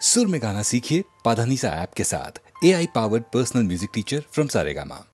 सुर में गाना सीखिए पाधानीसा ऐप के साथ। AI powered personal music teacher from Saregama.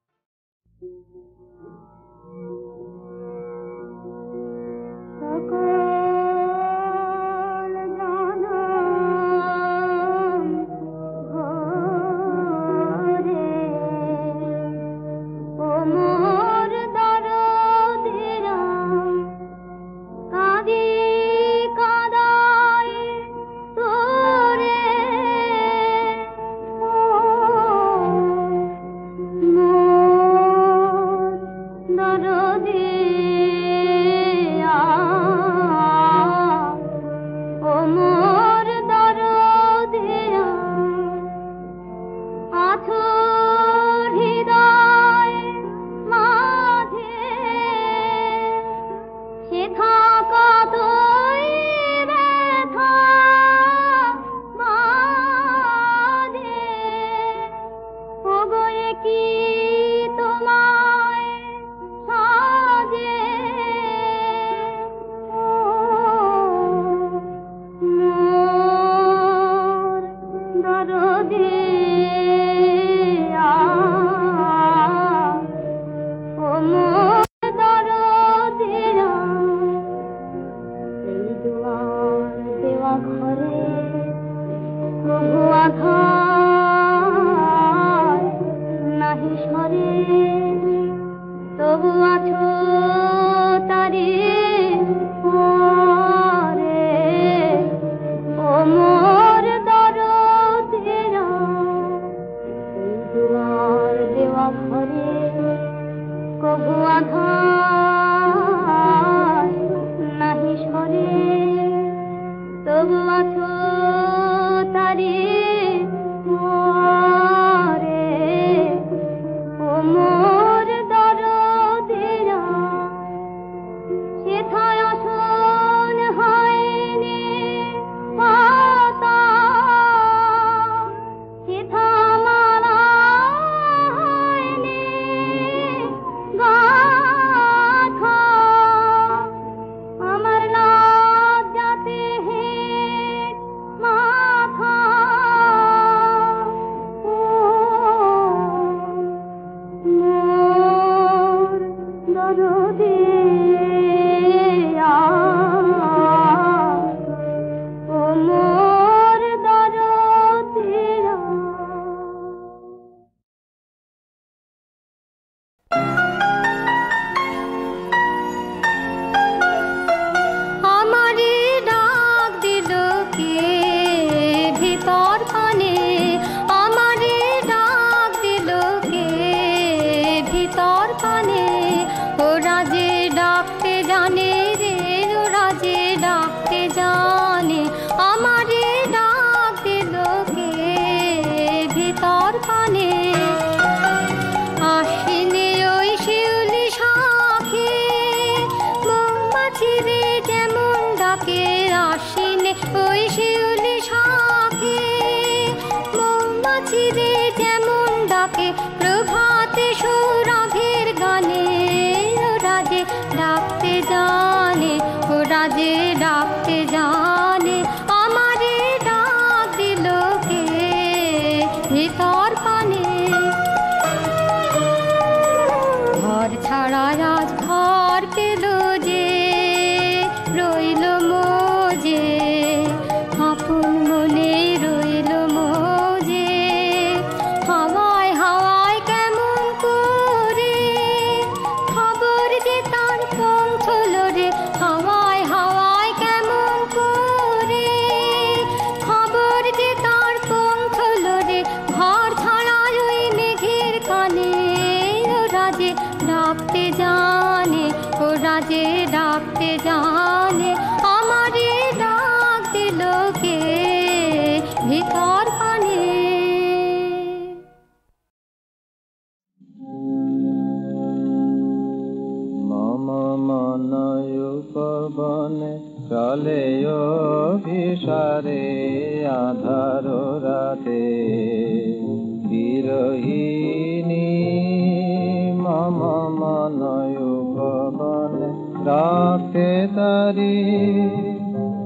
तारी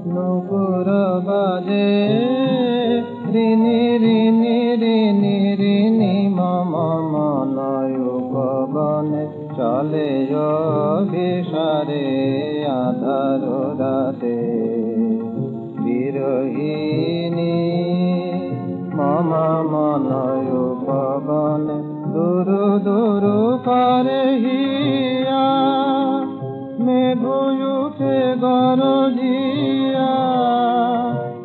नुपुर बाजे মনয় পবনে দুরু দুরু করে হিয়া মেঘ উঠে গরজিয়া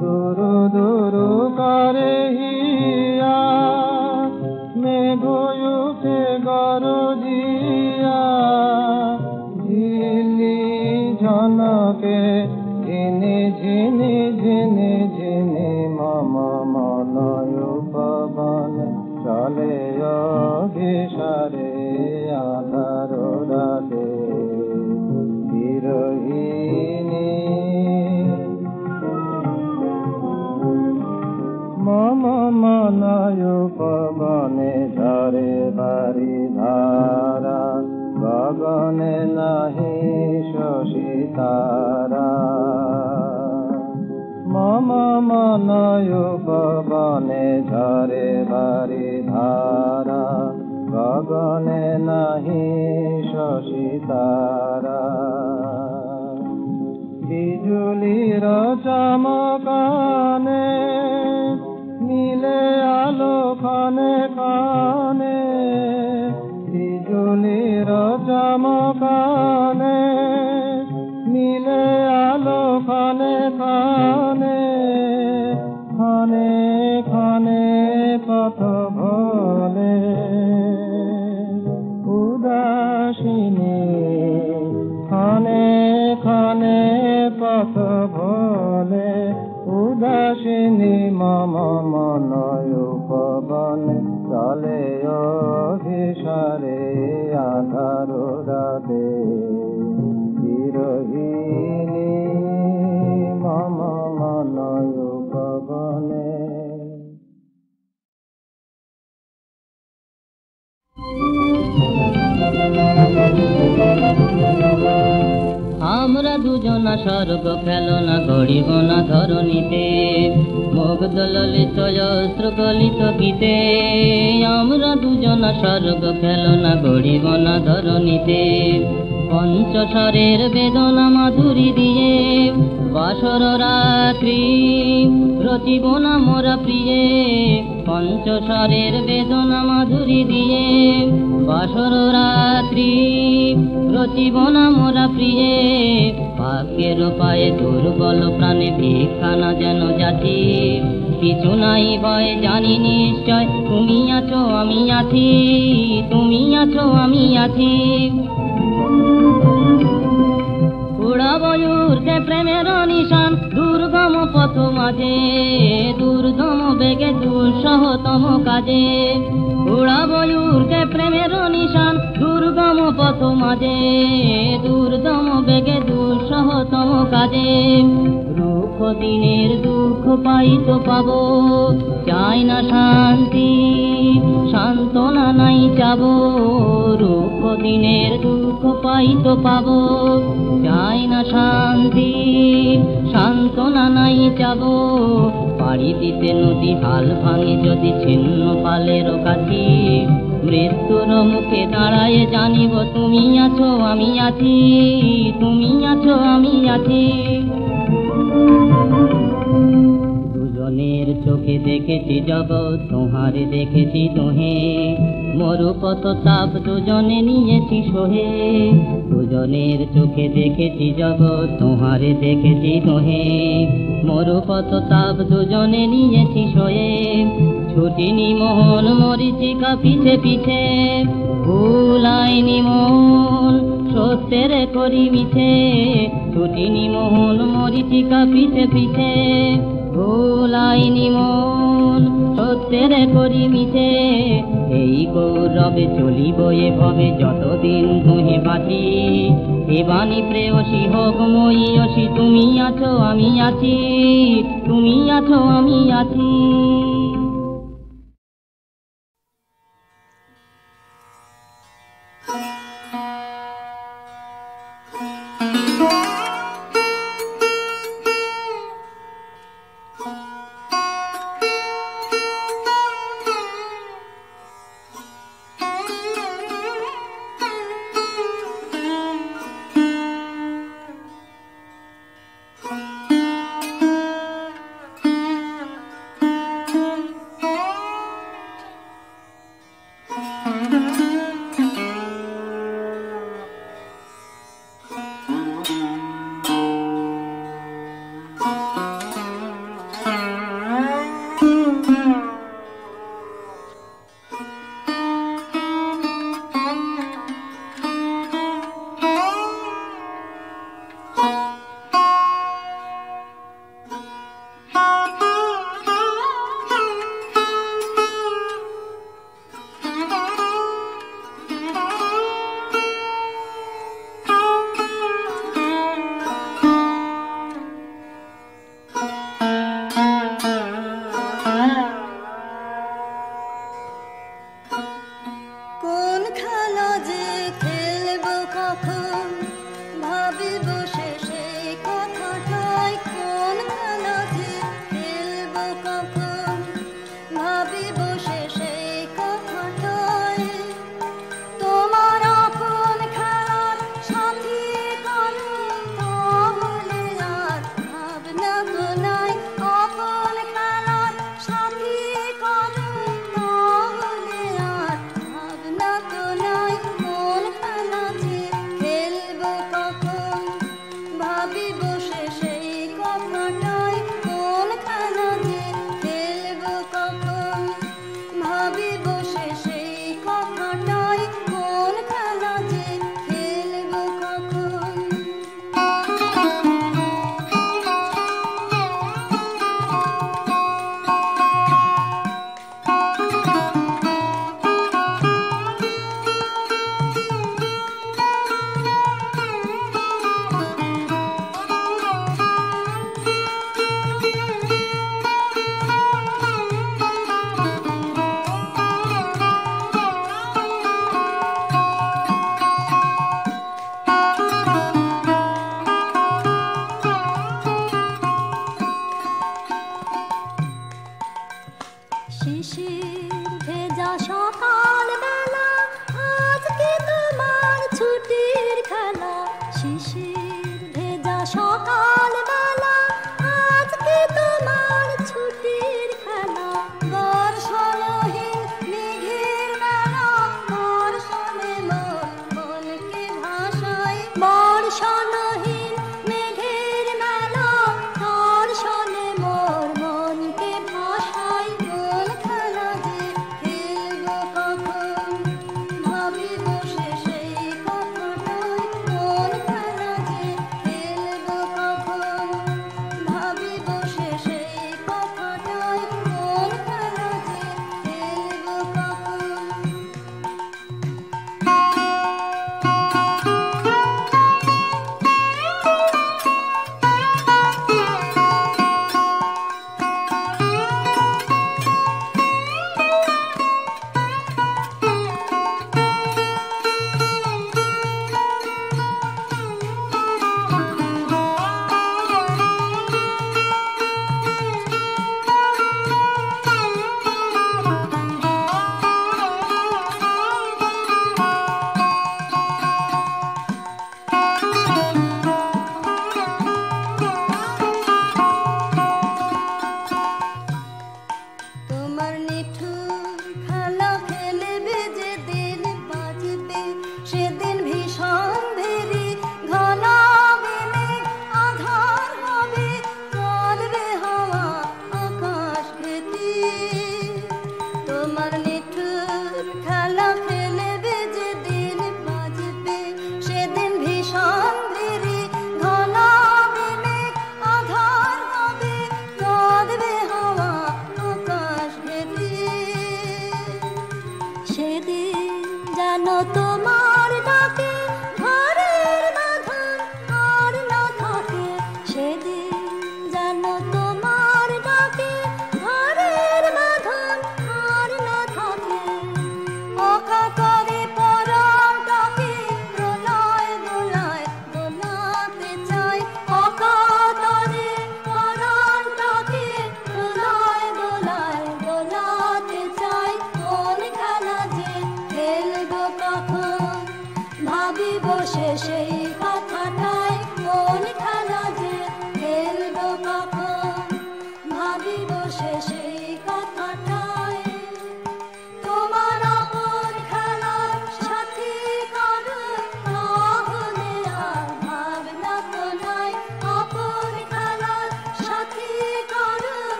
দুরু দুরু করে হিয়া মেঘ উঠে গরজিয়া ঝিলি ঝনকে ঝিনি ঝিনি ঝিনি ঝিনি মম মনয় পবনে চলে অভিসারে আধার রাতে বিরহিণী মম মনয় পবনে ঝরে বারি ধারা গগনে নাহি শশী তারা মম মনয় পবনে ঝরে বারি ধারা গগনে নাহি শশী তারা বিজুলির চমকানে নীলে আলো খানে খানে বিজুলির চমকানে নীলে আলো খানে খানে খানে খানে পথ ভোলে উদাসিনী খানে খানে পথ ভোলে উদাসিনী মম মনয় পবনে চলে অভিসারে আধার রাতে বিরহিণী মম মনয় পবনে। আমরা দুজনা স্বর্গ খেলনা গড়িব না ধরণীতে মুগ্ধ ললিত অশ্রু গলিত গীতে আমরা দুজনা স্বর্গ খেলনা গড়িব না ধরণীতে পঞ্চস্বরের বেদনা মাধুরী দিয়ে বাসর রাত্রি রচিব না মোরা প্রিয়ে পঞ্চস্বরের বেদনা মাধুরী দিয়ে বাসর রাত্রি রচিব না মোরা প্রিয়ে ভাগ্যের পায়ে দুর্বল প্রাণে ভিক্ষানা যেন যাচি পিছু নাই ভয় জানি নিশ্চয় তুমি আছো আমি আছি তুমি আছো আমি আছি উড়াবয়ুরকে প্রেমের নিশান দুর্গম পথ মাঝে দুর্গম বেগে দুঃসহতম কাজে উড়াবয়ুরকে প্রেমের নিশান দুর্গম পথ মাঝে দুর্গম বেগে দুঃসহতম কাজে রুক্ষ দিনের দুঃখ পাইতো পাবো চাই না শান্তি সান্ত্বনা নাই চাবো রুক্ষ দিনের দুঃখ পাইতো পাবো চাই না শান্তি সান্ত্বনা নাই চাবো পাড়ি দিতে নদী হাল ভাঙে যদি ছিন্ন পালের কাছি মৃত্যুর মুখে দাঁড়ায় জানিব তুমি আছো আমি আছি তুমি আছো আমি আছি দুজনের চোখে দেখেছি জগৎ তোমারে দেখেছি তোহে মরু কত তাপ দুজনে নিয়েছি সোহে দুজনের চোখে দেখেছি জগৎ তোমারে দেখেছি তোহে মরু কত তাপ দুজনে নিয়েছি সোহে ছুটিনি মোহন মরিচিকা পিছে পিছে ভুলাইনি মন সত্যের করি মিছে ছুটিনি মোহন মরিচিকা পিছে পিছে ভুলাইনি মন সত্যের করি মিছে এই গৌরবে চলিব এভাবে যতদিন তুহে বাঁচি এ বাণী প্রেয়সী হোক ময়সী তুমি আছো আমি আছি তুমি আছো আমি আছি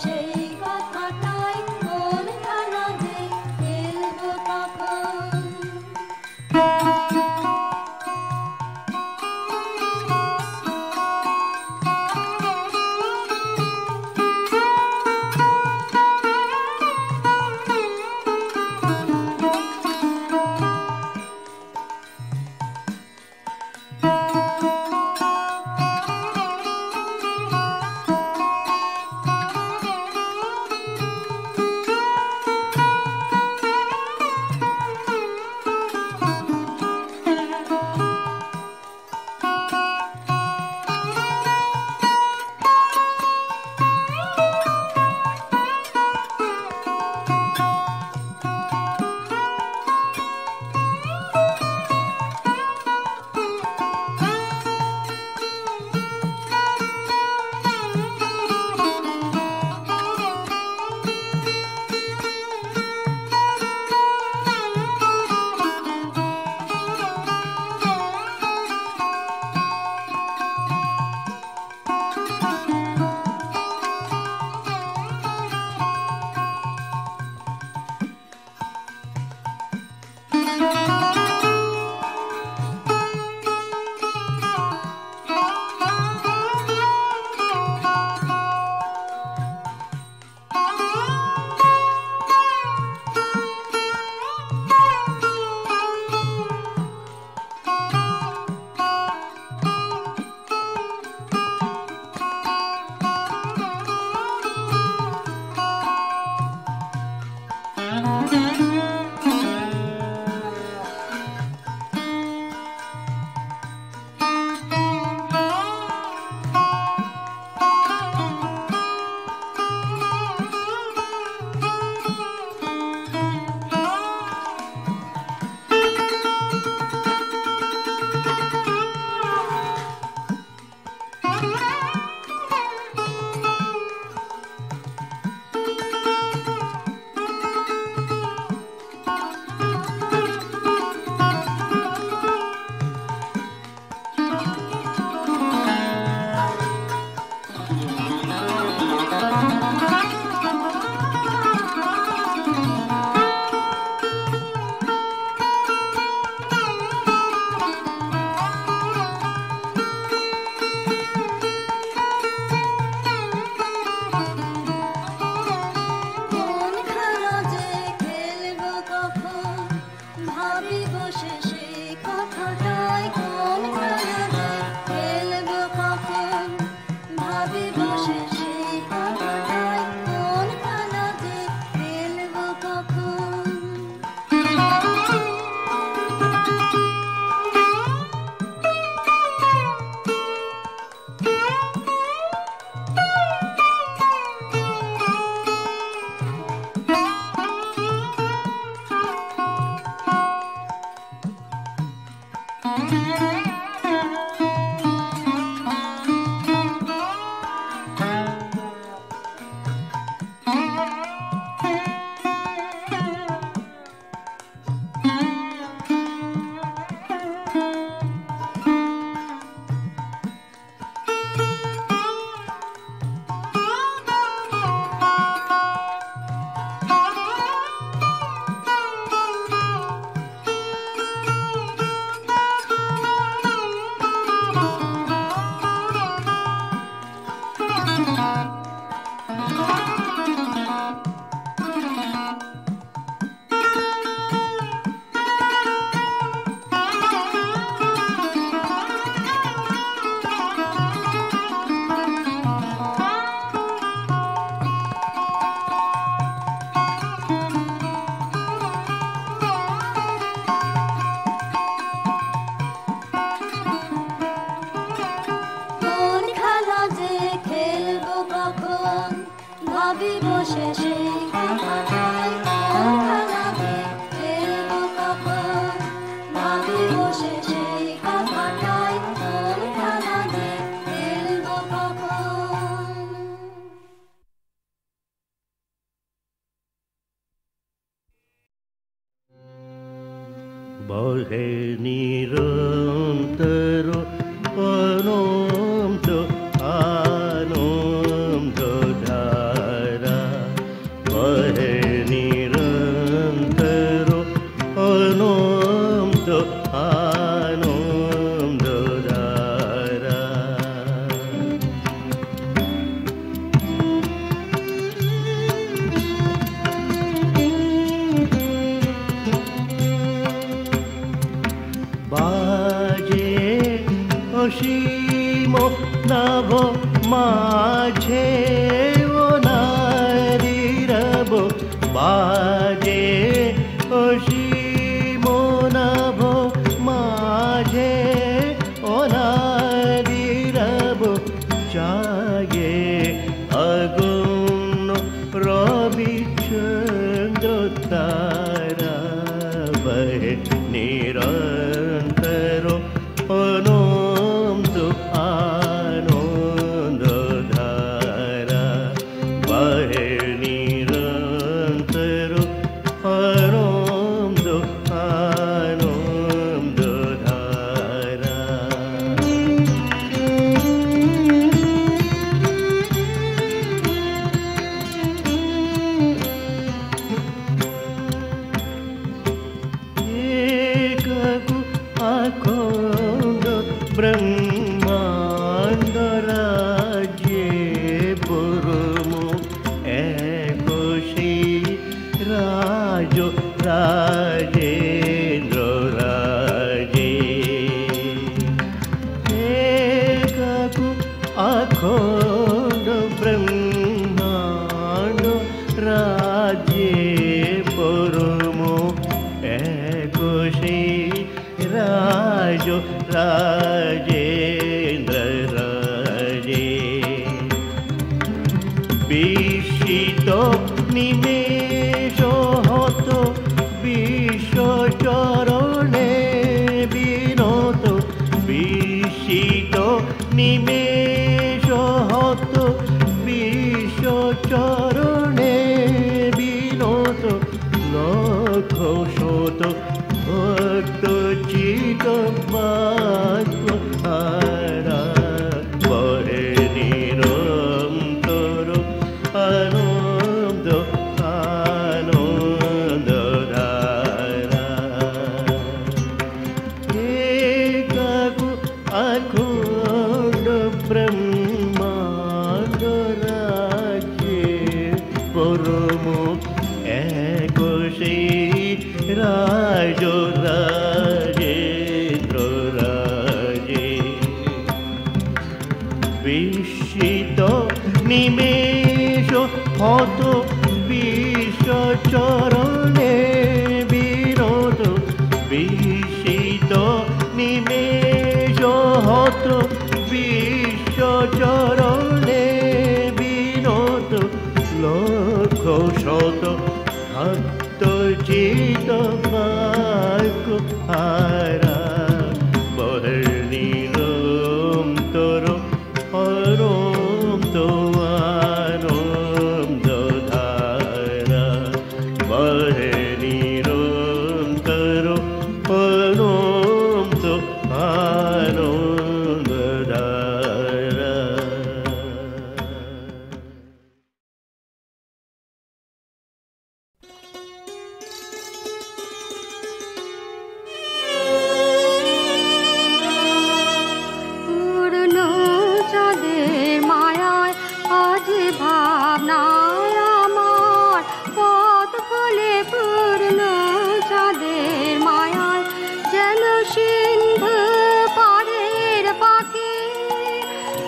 সেই কথাটাই কোন খেলা যে খেলবো তখন। বহে নিরন্তর অনন্ত আনন্দ ধারা অসীম নভ মাঝে ও নারীরব বাজে অসীম নভ মাঝে ও নারীরব জাগে আগুন রবি চন্দ্র তারা বহে নিরন্তর অনন্ত আনন্দ ধারা বহে নিরন্তর অনন্ত আনন্দ ধারা। अखंड ब्रह्मांड राज्ये पुरमु एकोशी राज राजेन्द्र राजे एकाकु अखंड ब्रह्मांड राज्ये पुरमु एकोशी राज राजेन्द्र राजे বিস্মিত নিমেষ হত বিশ্বচরণে বিনত বিস্মিত নিমেষ হত বিশ্বচরণে বিনত লক্ষ শত ভক্ত চিত হারা বহে নিরন্তর আনন্দ আনন্দ ধারা একাকু অখণ্ড ব্রহ্মাণ্ড রাজ্যে পরম একোশী রাজ রাজেন্দ্র রাজে বিস্মিত নিমেষ হত বিশ্বচরণে বিনত বিস্মিত নিমেষ হত বিশ্বচরণে বিনত লক্ষ শত ভক্ত চিত হারা বহে নিরন্তর অনন্ত আনন্দ ধারা বহে নিরন্তর অনন্ত আনন্দ ধারা। ভাবনায় আমার পথ ফুলে পূর্ণ চাঁদের মায়ায় যেন সিন্ধু পাড়ের পাখি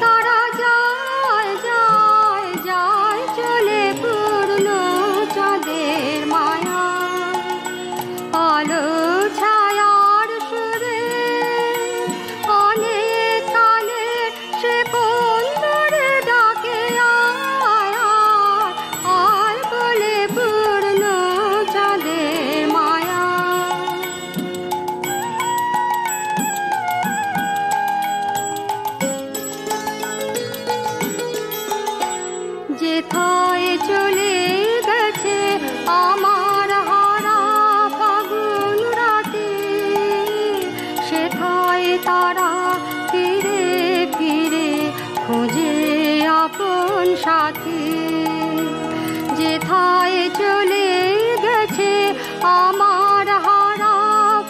তারা যায় যায় যায় চলে পূর্ণ চাঁদের মায়ায় আলো ছায়ার সুরে অনেক কালে সে কোন দূরে ডাকে আয় বলে পূর্ণ চাঁদের মায়া যেথায় চলে গেছে আমার হারা ফাগুন রাতে সেথায় তারা ফিরে ফিরে খোঁজে আপন সাথী যেথায় চলে গেছে আমার হারা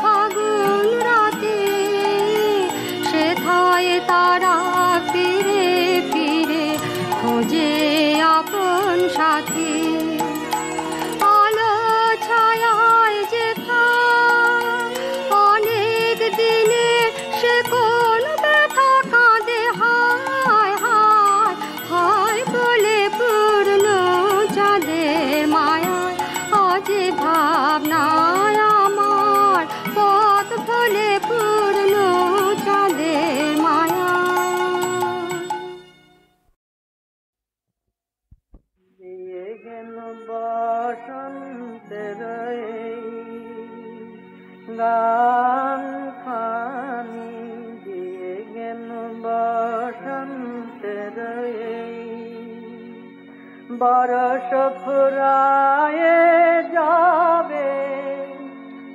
ফাগুন রাতে সেথায় তারা ফিরে ফিরে খোঁজে আপন সাথী আলো ছায়ায় যেথা অনেক দিনে সে কোন ব্যথা বসন্তের গান খানি দিয়ে গেল বসন্তের বরস ফুরায়ে যাবে,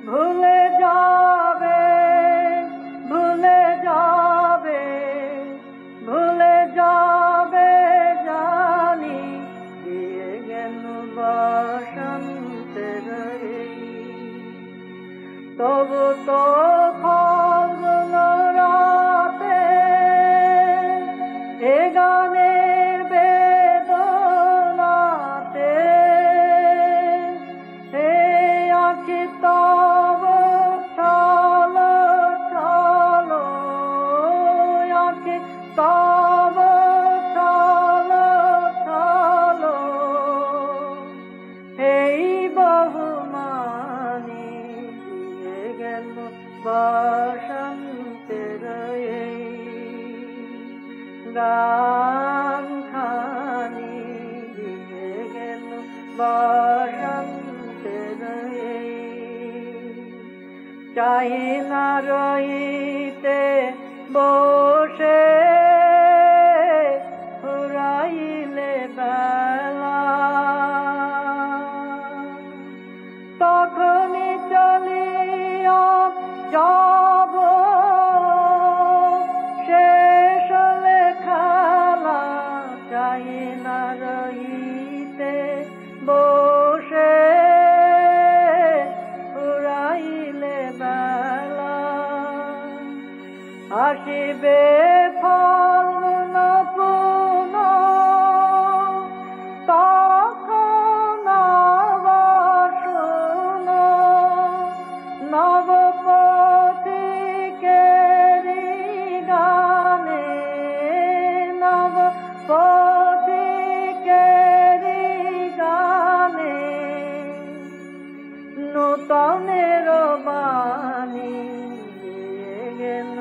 ভুলে যাবে, ভুলে যাবে, ভুলে যাবে জানি দিয়ে গেল বসন্তের তবু তো ফাল্গুন রাতে এ গানের বেদনাতে হে আঁখি তব চলো চলো, আঁখি তব চলো চলো, এই বহুমানি দিয়ে গেল বসন্তের গান খানি দিয়ে গেল বসন্তের চাই না রইতে বসে ফুরাইলে বেলা, তখনই চলিয়া যাব শেষ লেখালা, চাই না রইতে বসে ফুরাইলে বেলা, আসিবে ফাল্গুন পুন তখন বসুন নবপথিকেরি গানে, নবপথিকেরি গানে নূতনের বাণী দিয়ে গেল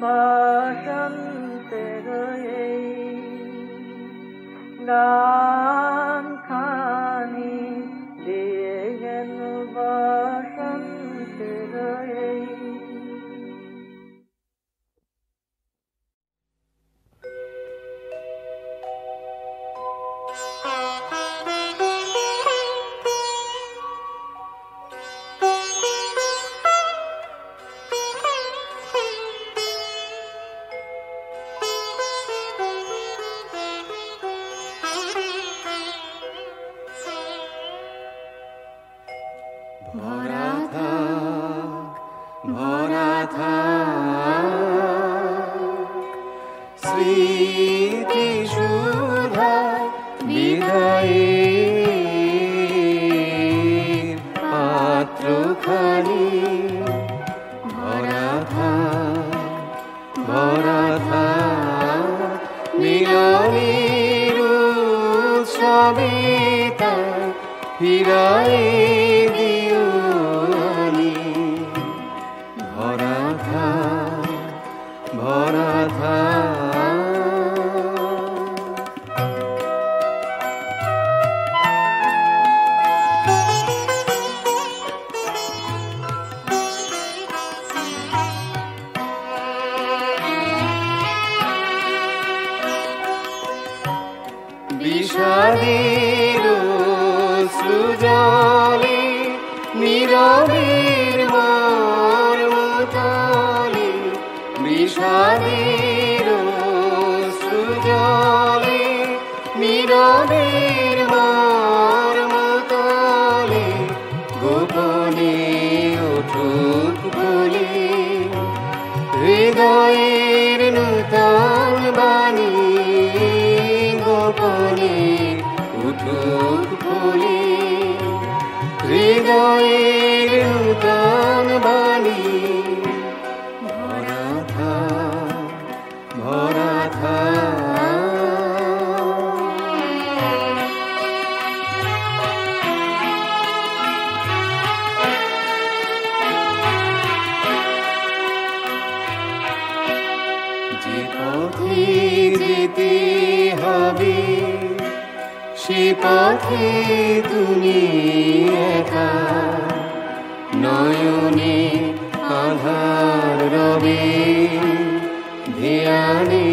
বসন্তের গান খানি দিয়ে গেল বসন্তের স্মৃতি সুধা বিদায়ের পাত্রখানি ভরা থাক মিলনের উৎসবে তার ফিরায় দিও আনি, ভরা থাক বিষাদের সৃজলে নীরবের মর্মতলে, বিষাদের সৃজলে নীরবের মর্মতলে গোপনে উঠুক বলে হৃদয়ের নূতন বাণী, গোপনে উঠুক বলে হৃদয়ের নূতন বাণী, ভরা থাক যে পথে যেতে হবে সে পথ পথে তুমি একা, নয়নে আধার রবে, ধ্যানে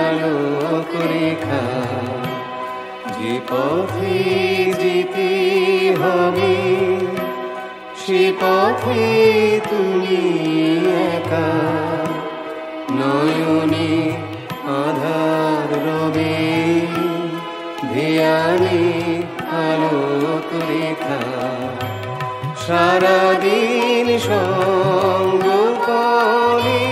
আলোক রেখা। যে পথে যেতে হবে সে পথে তুমি একা, নয়নে আধার রবে, ধ্যানে আলোক রেখা। সারাদিন সঙ্গ করে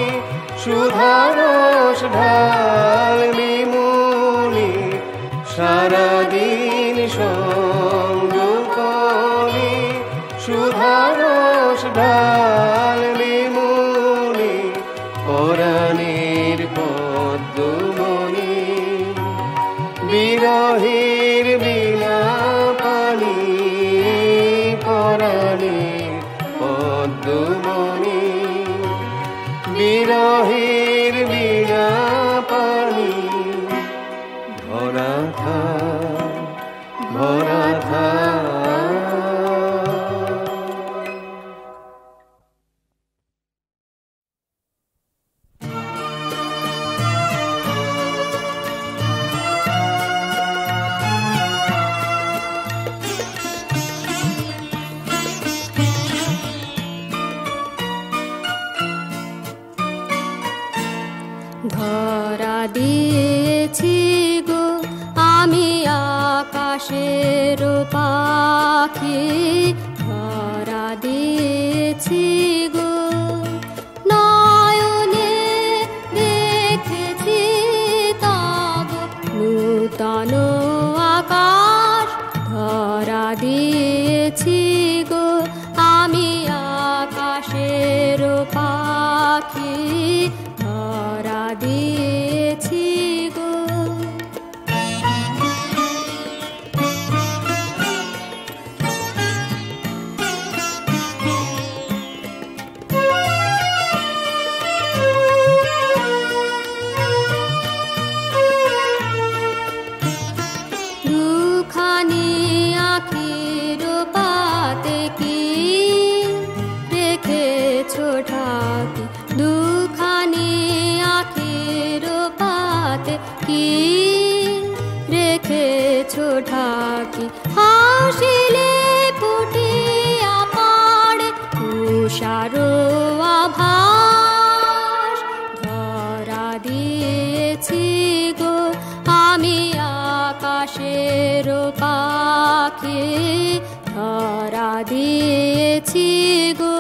সুধারস ঢালবে মনে, সারাদিন সঙ্গ করে সুধারস ঢালবে মনে। পরাণের পদ্মমণি বিরহের বিনা পানি, পরাণের পদ্মমণি বিরহের বিনা পানি। ভরা থাক, ভরা থাক। ধরা দিয়েছি গো আমি আকাশের পাখি, ধরা দিয়েছি গো নয়নে দেখেছি তব নূতন আকাশ। ধরা দিয়েছি গো আমি আকাশের পাখি, ধরা দিয়েছি গো। দুখানি আখির পাতে কি রেখেছো ঢাকি, দুখানি আখির পাতে কি রেখেছো ঢাকি। হাসিলে ফুটিয়া পড়ে তুষার আভাস। ধরা দিয়েছি গো আমি আকাশের পাখি, ধরা দিয়েছি গো।